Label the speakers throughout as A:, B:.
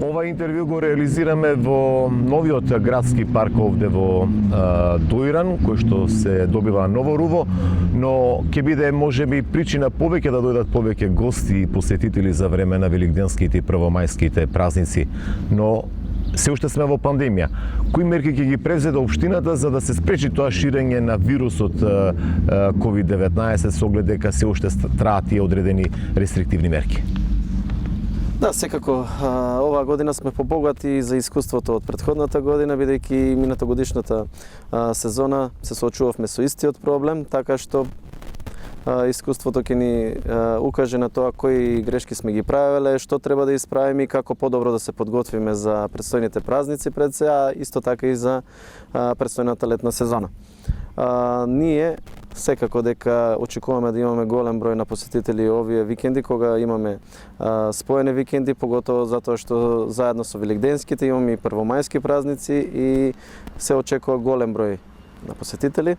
A: Ова интервју го реализираме во новиот градски парк овде во Доиран, кој што се добива ново руво, но ќе биде можеби причина повеќе да дојдат повеќе гости и посетители за време на великденските и првомајските празници. Но се уште сме во пандемија. Кои мерки ќе ги превзеде општината за да се спречи тоа ширење на вирусот COVID-19 со оглед дека се уште траат тие одредени рестриктивни мерки?
B: Да, секако, оваа година сме побогати за искуството од претходната година, бидејќи мината годишната сезона се соочувавме со истиот проблем, така што искуството ќе ни укаже на тоа кои грешки сме ги правеле, што треба да исправиме и како подобро да се подготвиме за предстојните празници пред се, а исто така и за предстојната летна сезона. Ние секако дека очекуваме да имаме голем број на посетители овие викенди, кога имаме споени викенди, поготово затоа што заедно со великденските имаме и првомајски празници и се очекува голем број на посетители.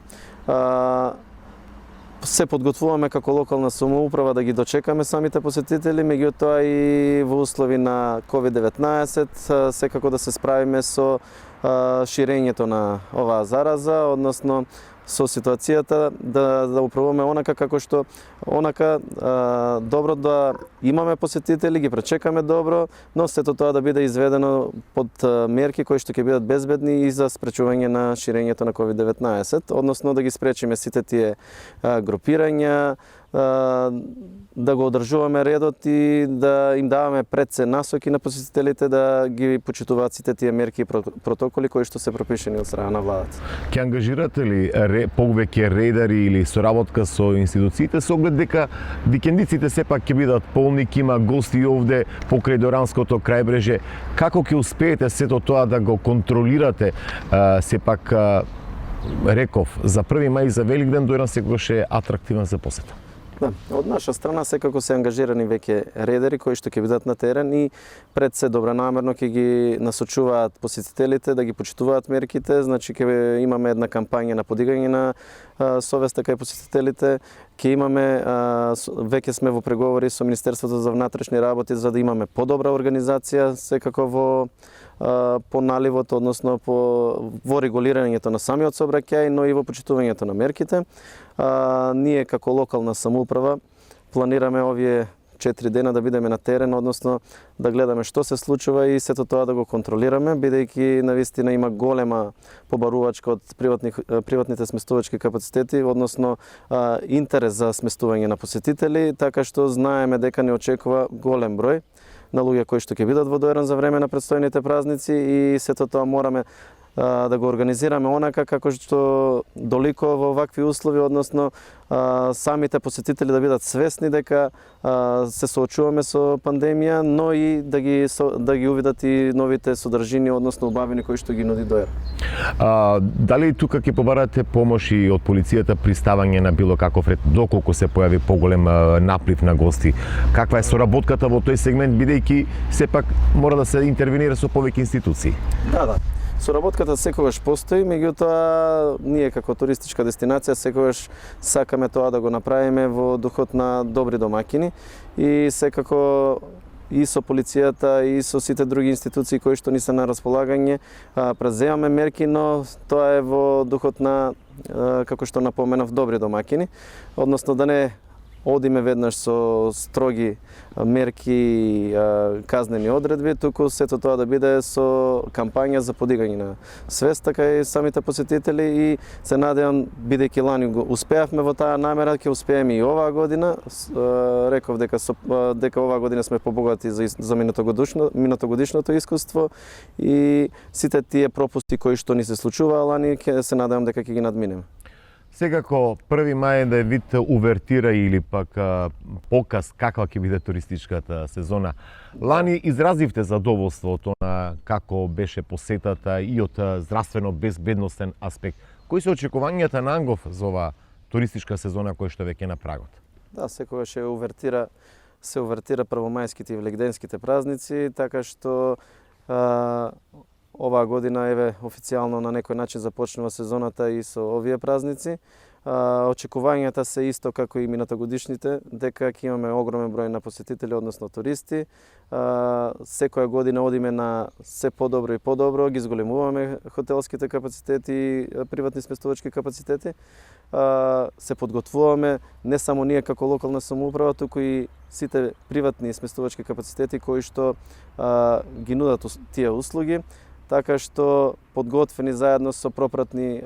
B: Се подготвуваме како локална самоуправа да ги дочекаме самите посетители, меѓутоа и во услови на COVID-19 секако да се справиме со ширењето на оваа зараза, односно со ситуацијата да управуваме онака како што добро да имаме посетители, ги пречекаме добро, но сето тоа да биде изведено под мерки кои што ќе бидат безбедни и за спречување на ширењето на COVID-19, односно да ги спречиме сите тие групирања, да го одржуваме редот и да им даваме пред се насоки на посетителите да ги почитуваат сите тие мерки и протоколи кои што се пропишени од страна на владата.
A: Ќе ангажирате ли повеќе редари или соработка со институциите со оглед дека викендиците сепак ќе бидат полни, ќе има гости овде покрај Доранското крајбрежје? Како ќе успеете сето тоа да го контролирате? Сепак реков, за 1 мај и за Великден Доиран секогаш е атрактивен за посета.
B: Да, од наша страна секако се ангажирани веќе редери кои што ќе бидат на терен и пред се добронамерно ќе ги насочуваат посетителите да ги почитуваат мерките, значи ќе имаме една кампања на подигање на совеста кај посетителите, ќе имаме веќе сме во преговори со Министерството за внатрешни работи за да имаме подобра организација секако по наливот, односно во регулирањето на самиот сообраќај, но и во почитувањето на мерките. Ние како локална самоуправа планираме овие 4 дена да бидеме на терен, односно да гледаме што се случува и сето тоа да го контролираме, бидејќи навистина има голема побарувачка од приватните сместувачки капацитети, односно интерес за сместување на посетители, така што знаеме дека не очекува голем број на луѓе кои што ќе бидат во Доиран за време на предстојните празници и сето тоа мораме да го организираме онака како што доликува во вакви услови, односно самите посетители да бидат свесни дека се соочуваме со пандемија, но и да ги увидат и новите содржини, односно убавини кои што ги нуди Доиран.
A: Дали тука ќе побарате помош и од полицијата при ставање на било каков ред, доколку се појави поголем наплив на гости? Каква е соработката во тој сегмент, бидејќи сепак мора да се интервенира со повеќе институции?
B: Да. Соработката секогаш постои, меѓутоа ние како туристичка дестинација секогаш сакаме тоа да го направиме во духот на добри домаќини и секако и со полицијата и со сите други институции кои што ни се на располагање преземаме мерки, но тоа е во духот на како што напоменав добри домаќини, односно да не одиме веднаш со строги мерки и казнени одредби, туку сето тоа да биде со кампања за подигање на свеста кај самите посетители и се надевам, бидејќи лани го успеавме во таа намера, ќе успееме и оваа година. Реков дека оваа година сме побогати за минатогодишното искуство и сите тие пропусти кои што ни се случуваа лани, се надевам дека ќе ги надминеме.
A: Секако 1 мај да е вид увертира или пак показ каква ќе биде туристичката сезона. Лани изразивте задоволство од тоа како беше посетата и од здравствено безбедносен аспект. Кои се очекувањата на Ангов за оваа туристичка сезона која што веќе на прагот?
B: Да, секогаш се увертира првомајските и великденските празници, така што оваа година официјално на некој начин започнува сезоната и со овие празници. Очекувањата се исто како и мината годишните, дека ќе имаме огромен број на посетители, односно туристи. Секоја година одиме на се подобро и подобро, ги зголемуваме хотелските капацитети, приватни сместувачки капацитети. Се подготвуваме не само ние како локална самоуправа, туку и сите приватни сместувачки капацитети кои што ги нудат тие услуги, така што подготвени заедно со пропратни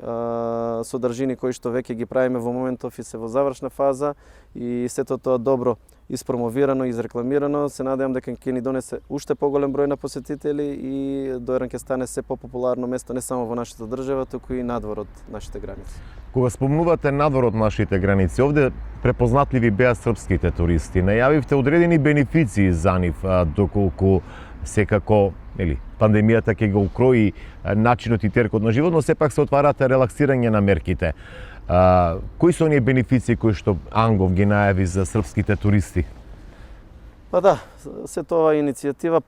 B: содржини кои што веќе ги правиме во моментов и се во завршна фаза и сето тоа добро испромовирано, изрекламирано, се надевам дека ќе ни донесе уште поголем број на посетители и Дојран ќе стане се попопуларно место не само во нашата држава, туку и надвор од нашите граници.
A: Кога спомнувате надвор од нашите граници, овде препознатливи беа српските туристи. Најавивте одредени бенефиции за нив, доколку секако пандемијата ќе го укрои начинот и теркот на живот, но сепак се отвараат релаксирање на мерките. Кои се оние бенефиции кои што Ангов ги најави за српските туристи?
B: Па да, се тоа иницијатива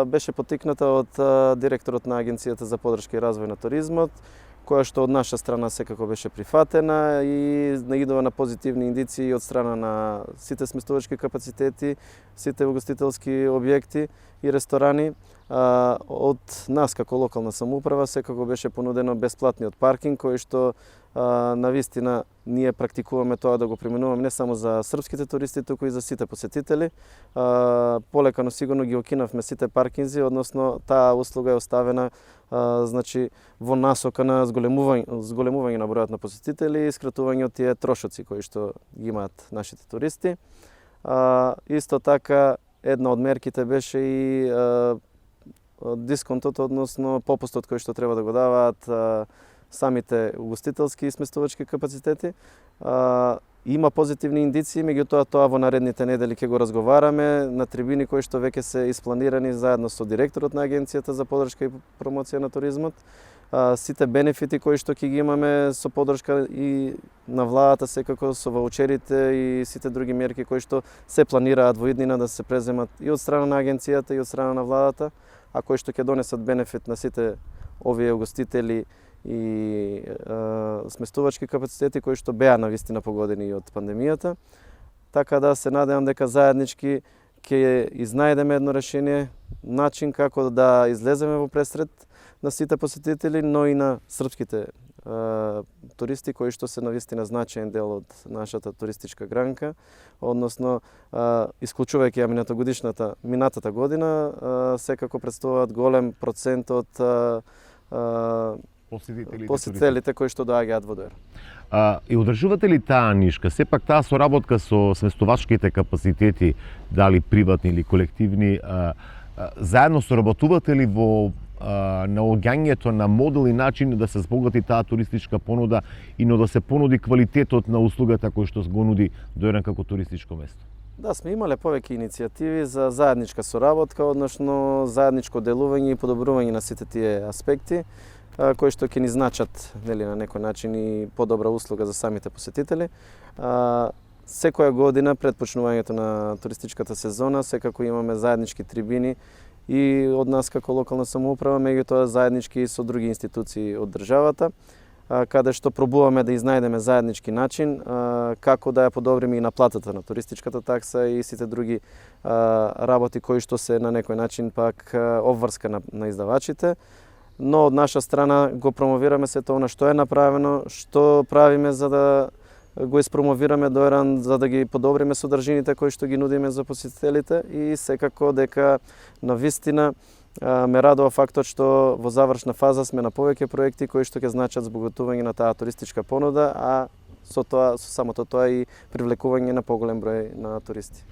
B: беше поттикната од директорот на Агенцијата за поддршка и развој на туризмот, која што од наша страна секако беше прифатена и наидува на позитивни индиции од страна на сите сместувачки капацитети, сите угостителски објекти и ресторани. Од нас како локална самоуправа секако беше понудено бесплатниот паркинг, кој што навистина ние практикуваме тоа да го применуваме не само за српските туристи, туку и за сите посетители. Полека но сигурно ги окинавме сите паркинзи, односно таа услуга е оставена значи во насока на зголемување на бројот на посетители и скратување од тие трошоци кои што ги имаат нашите туристи. Исто така една од мерките беше и дисконтот, односно попустот кој што треба да го даваат самите угостителски и сместувачки капацитети. Има позитивни индиции, меѓутоа тоа во наредните недели ќе го разговараме на трибини кои што веќе се испланирани заедно со директорот на Агенцијата за поддршка и промоција на туризмот. Сите бенефити кои што ќе ги имаме со поддршка и на владата, секако со ваучерите и сите други мерки кои што се планираат во иднина да се преземат и од страна на агенцијата и од страна на владата, а кои што ќе донесат бенефит на сите овие угостители и сместувачки капацитети кои што беа навистина погодени и од пандемијата. Така да се надевам дека заеднички ќе изнајдеме едно решение, начин како да излеземе во пресред на сите посетители, но и на српските туристи кои што се навистина значаен дел од нашата туристичка гранка, односно исклучувајќи ја минатата година, секако представуваат голем процент од посетителите кои што доаѓаат во Дојран.
A: И одржувате ли таа нишка? Сепак таа соработка со сместувачките капацитети, дали приватни или колективни, заедно соработувате ли во наоѓањето на модел и начин да се збогати таа туристичка понуда и да се понуди квалитетот на услугата кој што го нуди Дојран како туристичко место?
B: Да, сме имале повеќе иницијативи за заедничка соработка, односно заедничко делување и подобрување на сите тие аспекти, кои што ќе ни значат на некој начин и подобра услуга за самите посетители. Секоја година пред почнувањето на туристичката сезона секако имаме заеднички трибини и од нас како локална самоуправа, меѓутоа заеднички и со други институции од државата, каде што пробуваме да изнајдеме заеднички начин како да ја подобриме и наплатата на туристичката такса и сите други работи кои што се на некој начин пак обврска на издавачите. Но од наша страна го промовираме сето она што е направено, што правиме за да го испромовираме Дојран, за да ги подобриме содржините кои што ги нудиме за посетителите и секако дека навистина ме радува фактот што во завршна фаза сме на повеќе проекти кои што ќе значат збогатување на таа туристичка понуда, а со самото тоа и привлекување на поголем број на туристи.